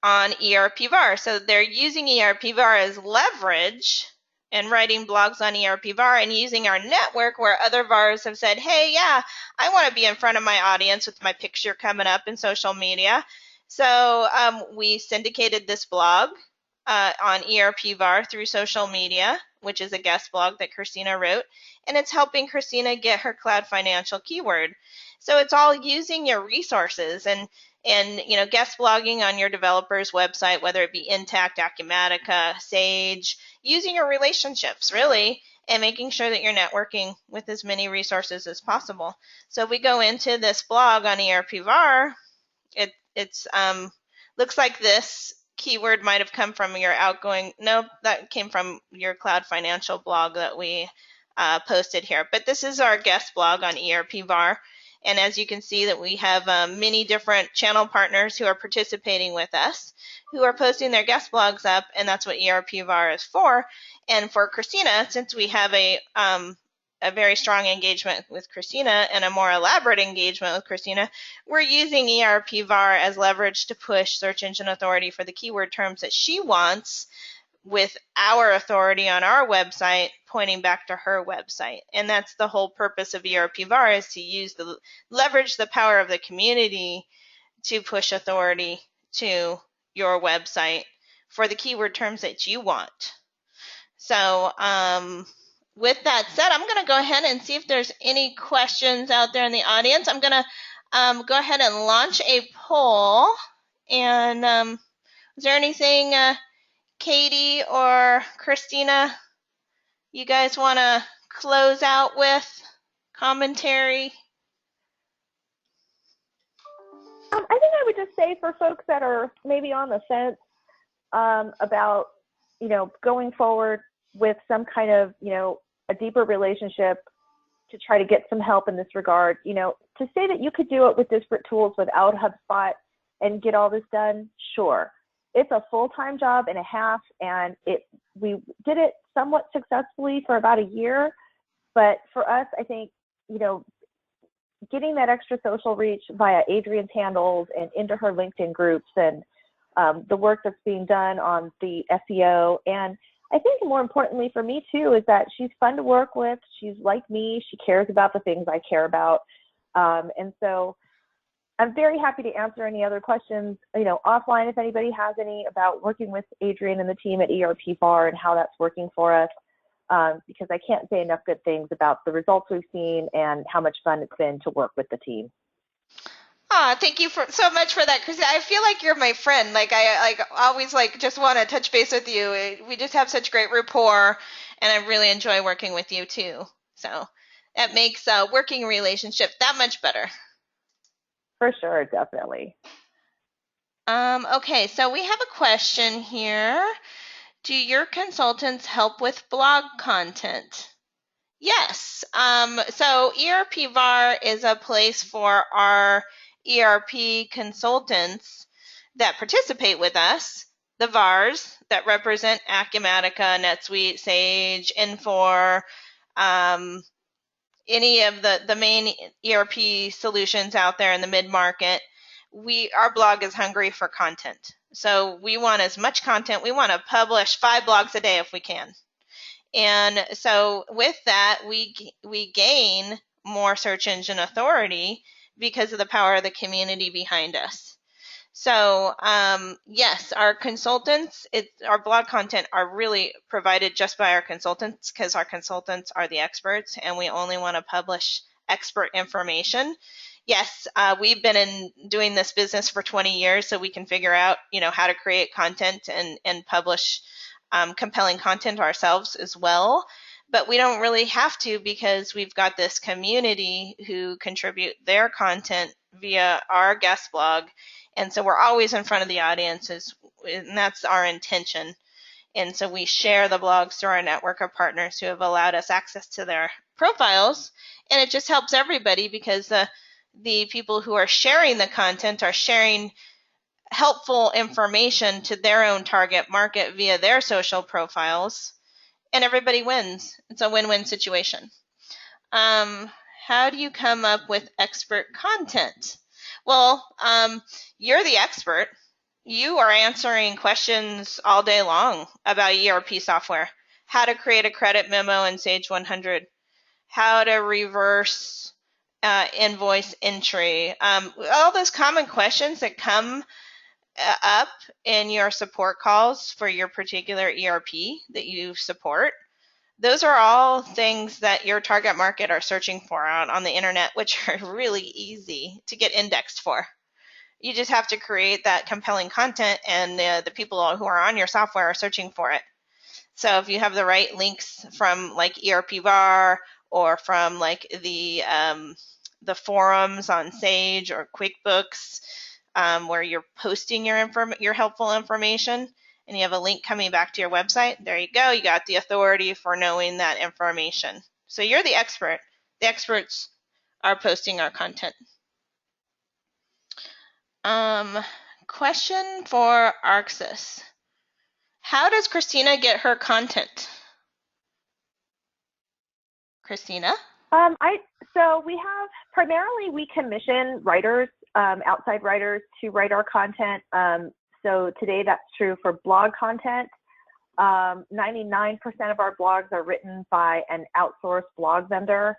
on ERP VAR. So they're using ERP VAR as leverage and writing blogs on ERP VAR and using our network where other VARs have said, hey, yeah, I want to be in front of my audience with my picture coming up in social media. So we syndicated this blog on ERP VAR through social media, which is a guest blog that Christina wrote, and it's helping Christina get her Cloud Financial keyword. So it's all using your resources and guest blogging on your developer's website, whether it be Intact, Acumatica, Sage, using your relationships really, and making sure that you're networking with as many resources as possible. So if we go into this blog on ERP VAR, it's looks like this keyword might have come from your outgoing. No, that came from your Cloud Financial blog that we posted here. But this is our guest blog on ERP VAR. And as you can see that we have many different channel partners who are participating with us, who are posting their guest blogs up, and that's what ERP VAR is for. And for Christina, since we have a very strong engagement with Christina and a more elaborate engagement with Christina, we're using ERP VAR as leverage to push search engine authority for the keyword terms that she wants, with our authority on our website pointing back to her website. And that's the whole purpose of ERP VAR, is to leverage the power of the community to push authority to your website for the keyword terms that you want. So with that said, I'm going to go ahead and see if there's any questions out there in the audience. I'm going to go ahead and launch a poll. And is there anything Katie or Christina, you guys want to close out with commentary? I think I would just say for folks that are maybe on the fence about, going forward with some kind of, a deeper relationship to try to get some help in this regard, to say that you could do it with disparate tools without HubSpot and get all this done, sure. It's a full-time job and a half, and we did it somewhat successfully for about a year. But for us, I think, getting that extra social reach via Adrienne's handles and into her LinkedIn groups, and the work that's being done on the SEO. And I think more importantly for me too is that she's fun to work with. She's like me. She cares about the things I care about. And so I'm very happy to answer any other questions, offline if anybody has any about working with Adrienne and the team at ERP VAR and how that's working for us, because I can't say enough good things about the results we've seen and how much fun it's been to work with the team. Thank you so much for that, Christina. I feel like you're my friend. Like I always just want to touch base with you. We just have such great rapport, and I really enjoy working with you too. So that makes a working relationship that much better. For sure, definitely. Okay, so we have a question here. Do your consultants help with blog content? Yes. So ERP VAR is a place for our ERP consultants that participate with us, the VARs that represent Acumatica, NetSuite, Sage, Infor, any of the main ERP solutions out there in the mid-market. Our blog is hungry for content. So we want as much content. We want to publish 5 blogs a day if we can. And so with that, we gain more search engine authority because of the power of the community behind us. So yes, our consultants, our blog content are really provided just by our consultants because our consultants are the experts and we only want to publish expert information. Yes, we've been doing this business for 20 years, so we can figure out, how to create content and publish compelling content ourselves as well. But we don't really have to because we've got this community who contribute their content via our guest blog. And so we're always in front of the audiences, and that's our intention. And so we share the blogs through our network of partners who have allowed us access to their profiles. And it just helps everybody because the people who are sharing the content are sharing helpful information to their own target market via their social profiles, and everybody wins. It's a win-win situation. How do you come up with expert content? Well, you're the expert. You are answering questions all day long about ERP software, how to create a credit memo in Sage 100, how to reverse invoice entry, all those common questions that come up in your support calls for your particular ERP that you support. Those are all things that your target market are searching for on the internet, which are really easy to get indexed for. You just have to create that compelling content, and the people who are on your software are searching for it. So if you have the right links from ERP VAR or from the forums on Sage or QuickBooks, where you're posting your helpful information, and you have a link coming back to your website, there you go. You got the authority for knowing that information. So you're the expert. The experts are posting our content. Question for Arxis. How does Christina get her content? Christina? So we commission writers, outside writers to write our content. So today that's true for blog content. 99% of our blogs are written by an outsourced blog vendor.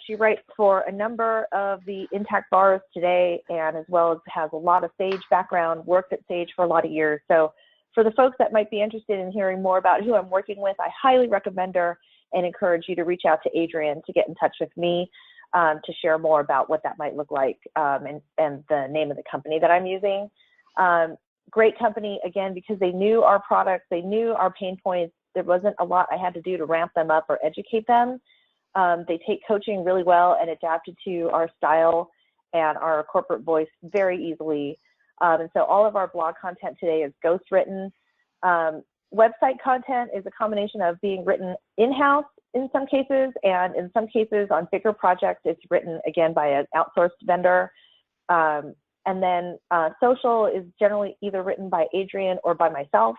She writes for a number of the Intact bars today, and as well as has a lot of Sage background, worked at Sage for a lot of years. So for the folks that might be interested in hearing more about who I'm working with, I highly recommend her and encourage you to reach out to Adrian to get in touch with me to share more about what that might look like and the name of the company that I'm using. Great company, again, because they knew our products, they knew our pain points. There wasn't a lot I had to do to ramp them up or educate them. They take coaching really well and adapted to our style and our corporate voice very easily. And so all of our blog content today is ghostwritten. Website content is a combination of being written in-house in some cases, and in some cases on bigger projects, it's written again by an outsourced vendor. And then social is generally either written by Adrian or by myself.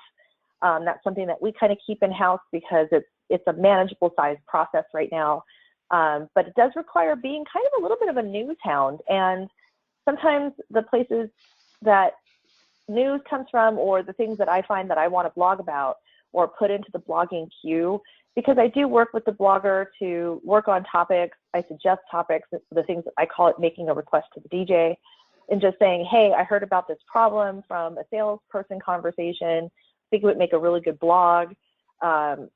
That's something that we kind of keep in-house because it's a manageable size process right now. But it does require being kind of a little bit of a news hound. And sometimes the places that news comes from, or the things that I find that I want to blog about or put into the blogging queue, because I do work with the blogger to work on topics. I suggest topics, the things that I call it making a request to the DJ, and just saying, hey, I heard about this problem from a salesperson conversation. I think it would make a really good blog. And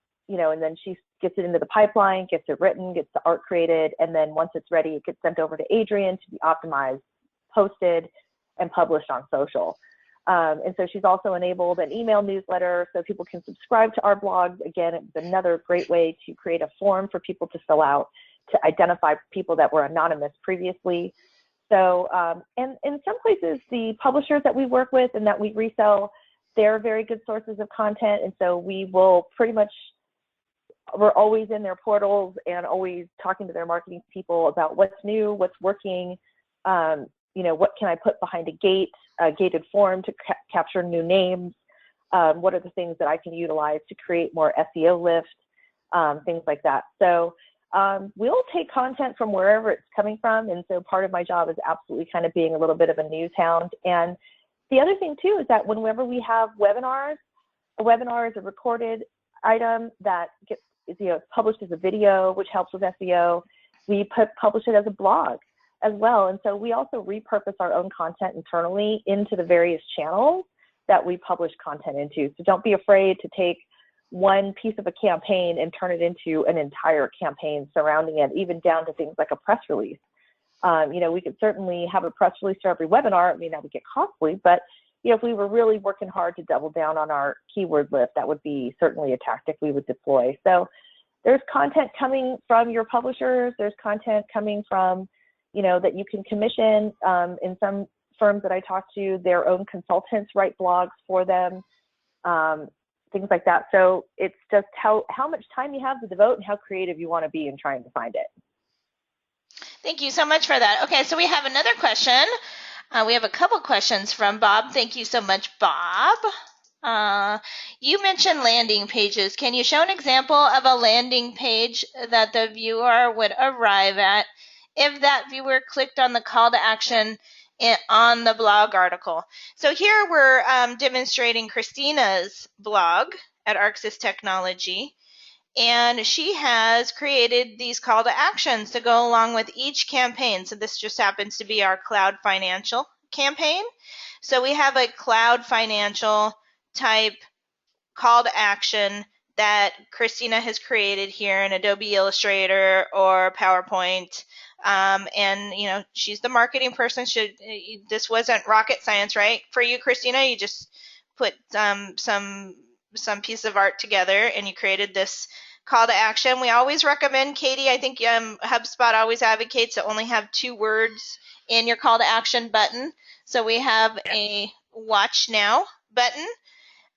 then she gets it into the pipeline, gets it written, gets the art created, and then once it's ready, it gets sent over to Adrian to be optimized, posted and published on social. And so she's also enabled an email newsletter so people can subscribe to our blogs. Again, it's another great way to create a form for people to fill out to identify people that were anonymous previously. So, and in some places, the publishers that we work with and that we resell, they're very good sources of content. And so we will pretty much, we're always in their portals and always talking to their marketing people about what's new, what's working, you know, what can I put behind a gated form to capture new names? What are the things that I can utilize to create more SEO lift, things like that. So we'll take content from wherever it's coming from. And so part of my job is absolutely kind of being a little bit of a news hound. And the other thing too is that whenever we have webinars, a webinar is a recorded item that gets, you know, published as a video, which helps with SEO. We publish it as a blog as well. And so we also repurpose our own content internally into the various channels that we publish content into. So don't be afraid to take one piece of a campaign and turn it into an entire campaign surrounding it, even down to things like a press release. You know, we could certainly have a press release for every webinar. I mean, that would get costly, but you know, if we were really working hard to double down on our keyword list, that would be certainly a tactic we would deploy. So there's content coming from your publishers. There's content coming from, you know, that you can commission. In some firms that I talk to, their own consultants write blogs for them, things like that. So it's just how much time you have to devote and how creative you want to be in trying to find it. Thank you so much for that. Okay, so we have another question. We have a couple questions from Bob. Thank you so much, Bob. You mentioned landing pages. Can you show an example of a landing page that the viewer would arrive at if that viewer clicked on the call to action on the blog article? So here we're demonstrating Christina's blog at Arxis Technology. And she has created these call to actions to go along with each campaign. So this just happens to be our cloud financial campaign. So we have a cloud financial type call to action that Christina has created here in Adobe Illustrator or PowerPoint. And, you know, she's the marketing person. This wasn't rocket science, right? For you, Christina, you just put some piece of art together and you created this call to action. We always recommend, Katie, I think HubSpot always advocates to only have 2 words in your call to action button. So we have a watch now button.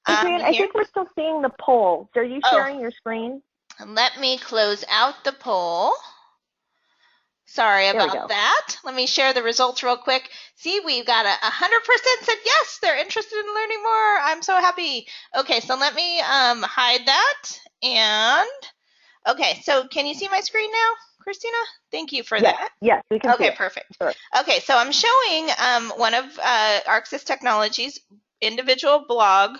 Adrienne, I think we're still seeing the poll. Are you sharing your screen? Let me close out the poll. Sorry about that. Let me share the results real quick. See, we've got 100% said yes, they're interested in learning more. I'm so happy. Okay, so let me hide that. And, okay, so can you see my screen now, Christina? Thank you for that. Yes, we can see it. Okay, perfect. Sure. Okay, so I'm showing one of Arxis Technologies' individual blog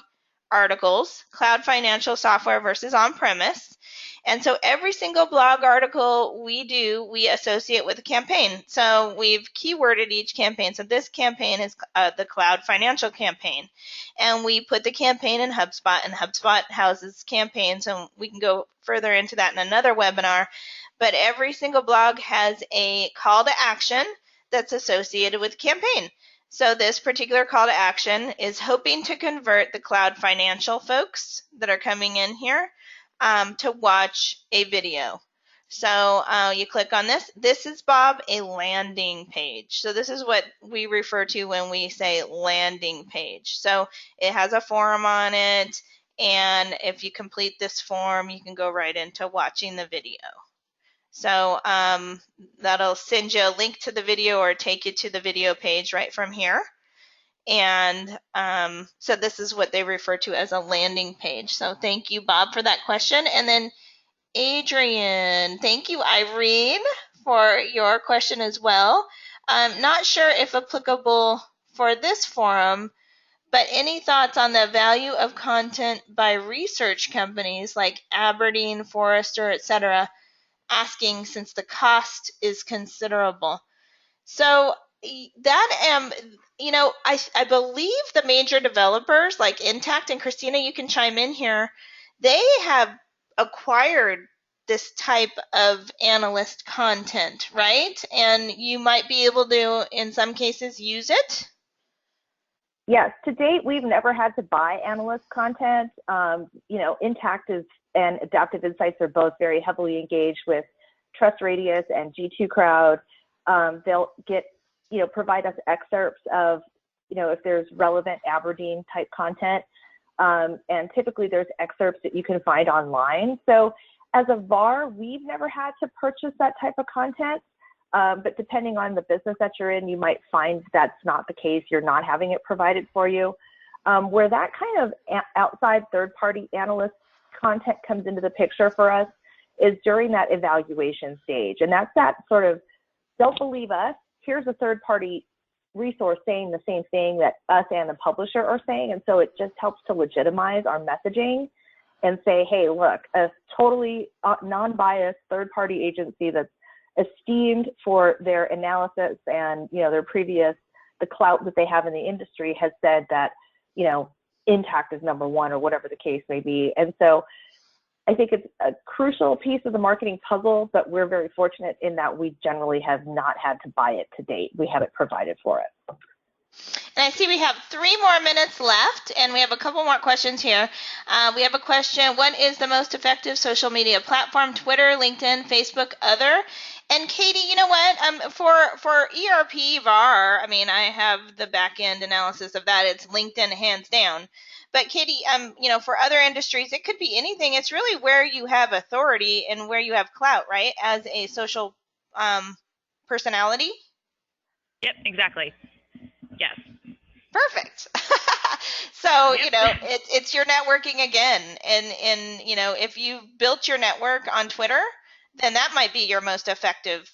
articles, Cloud Financial Software versus On-Premise. And so every single blog article we associate with a campaign. So we've keyworded each campaign. So this campaign is the Cloud Financial campaign. And we put the campaign in HubSpot, and HubSpot houses campaigns. And we can go further into that in another webinar. But every single blog has a call to action that's associated with campaign. So this particular call to action is hoping to convert the Cloud Financial folks that are coming in here to watch a video. So you click on this. This is, Bob, a landing page. So this is what we refer to when we say landing page. So it has a form on it, and if you complete this form, you can go right into watching the video. So that'll send you a link to the video or take you to the video page right from here. And so this is what they refer to as a landing page. So thank you, Bob, for that question. And then Adrienne, thank you, Irene, for your question as well. I'm not sure if applicable for this forum, but any thoughts on the value of content by research companies like Aberdeen, Forrester, etc., asking since the cost is considerable. So that you know, I believe the major developers like Intact, and Christina, you can chime in here, they have acquired this type of analyst content, right? And you might be able to, in some cases, use it. Yes, to date, we've never had to buy analyst content. Intact and Adaptive Insights are both very heavily engaged with Trust Radius and G2 Crowd. They'll provide us excerpts of, if there's relevant Aberdeen type content. And typically there's excerpts that you can find online. So as a VAR, we've never had to purchase that type of content. But depending on the business that you're in, you might find that's not the case. You're not having it provided for you. Where that kind of outside third-party analyst content comes into the picture for us is during that evaluation stage. And that's that sort of, don't believe us, here's a third-party resource saying the same thing that us and the publisher are saying. And so it just helps to legitimize our messaging and say, hey, look, a totally non-biased third-party agency that's esteemed for their analysis and, the clout that they have in the industry has said that, Intact is number one or whatever the case may be. And so I think it's a crucial piece of the marketing puzzle, but we're very fortunate in that we generally have not had to buy it to date. We have it provided for it. And I see we have 3 more minutes left, and we have a couple more questions here. We have a question: what is the most effective social media platform? Twitter, LinkedIn, Facebook, other? And Katie, you know what? For ERP VAR, I have the back end analysis of that. It's LinkedIn hands down. But Katie, for other industries, it could be anything. It's really where you have authority and where you have clout, right? As a social personality. Yep, exactly. Yes. Perfect. So, it's your networking again. And if you built your network on Twitter, then that might be your most effective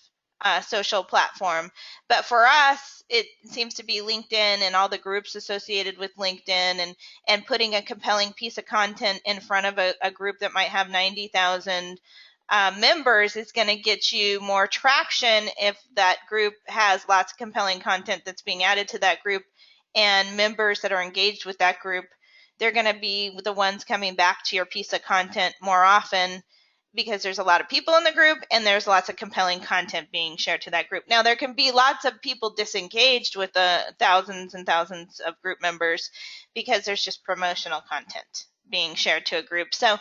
social platform. But for us, it seems to be LinkedIn and all the groups associated with LinkedIn, and putting a compelling piece of content in front of a group that might have 90,000 members is going to get you more traction if that group has lots of compelling content that's being added to that group, and members that are engaged with that group, they're going to be the ones coming back to your piece of content more often, because there's a lot of people in the group and there's lots of compelling content being shared to that group. Now, there can be lots of people disengaged with the thousands and thousands of group members because there's just promotional content being shared to a group. So,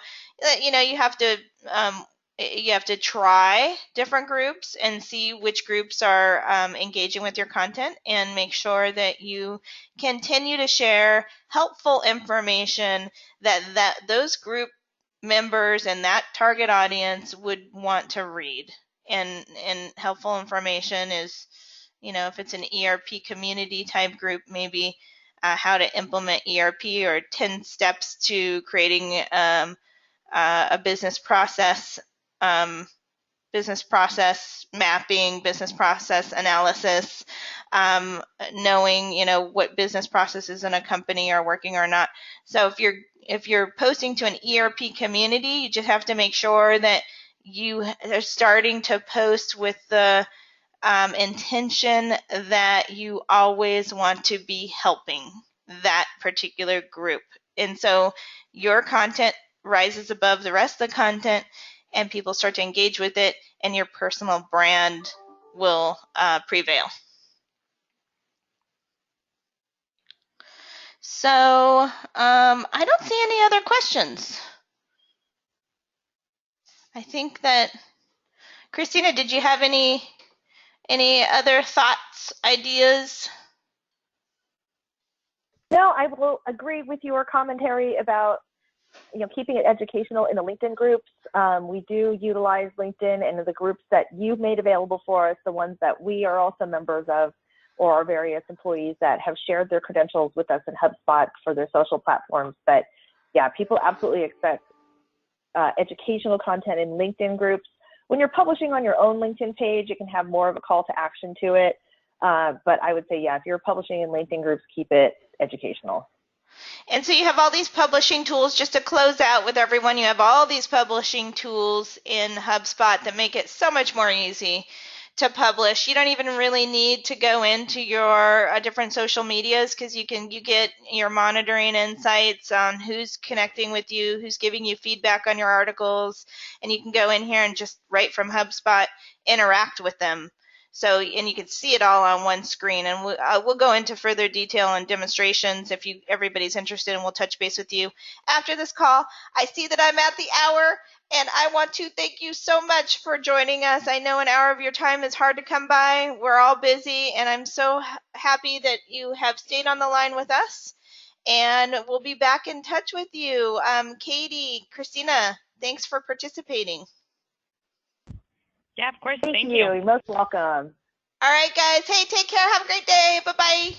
you have to try different groups and see which groups are engaging with your content, and make sure that you continue to share helpful information that those group members and that target audience would want to read. And helpful information is, if it's an ERP community type group, maybe how to implement ERP, or 10 steps to creating a business process mapping, business process analysis, knowing, what business processes in a company are working or not. So if you're posting to an ERP community, you just have to make sure that you are starting to post with the intention that you always want to be helping that particular group. And so your content rises above the rest of the content, and people start to engage with it, and your personal brand will prevail. So I don't see any other questions. I think that, Christina, did you have any other thoughts, ideas? No, I will agree with your commentary about keeping it educational in the LinkedIn groups. We do utilize LinkedIn, and the groups that you've made available for us, the ones that we are also members of, or our various employees that have shared their credentials with us in HubSpot for their social platforms. But yeah, people absolutely expect educational content in LinkedIn groups. When you're publishing on your own LinkedIn page, it can have more of a call to action to it. But I would say, yeah, if you're publishing in LinkedIn groups, keep it educational. And so you have all these publishing tools. Just to close out with everyone, you have all these publishing tools in HubSpot that make it so much more easy to publish. You don't even really need to go into your different social medias, because you get your monitoring insights on who's connecting with you, who's giving you feedback on your articles, and you can go in here and just right from HubSpot interact with them. So, and you can see it all on one screen, and we'll go into further detail and demonstrations if everybody's interested, and we'll touch base with you after this call. I see that I'm at the hour, and I want to thank you so much for joining us. I know an hour of your time is hard to come by. We're all busy, and I'm so happy that you have stayed on the line with us, and we'll be back in touch with you. Katie, Christina, thanks for participating. Yeah, of course. Thank you. You're most welcome. All right, guys. Hey, take care. Have a great day. Bye-bye.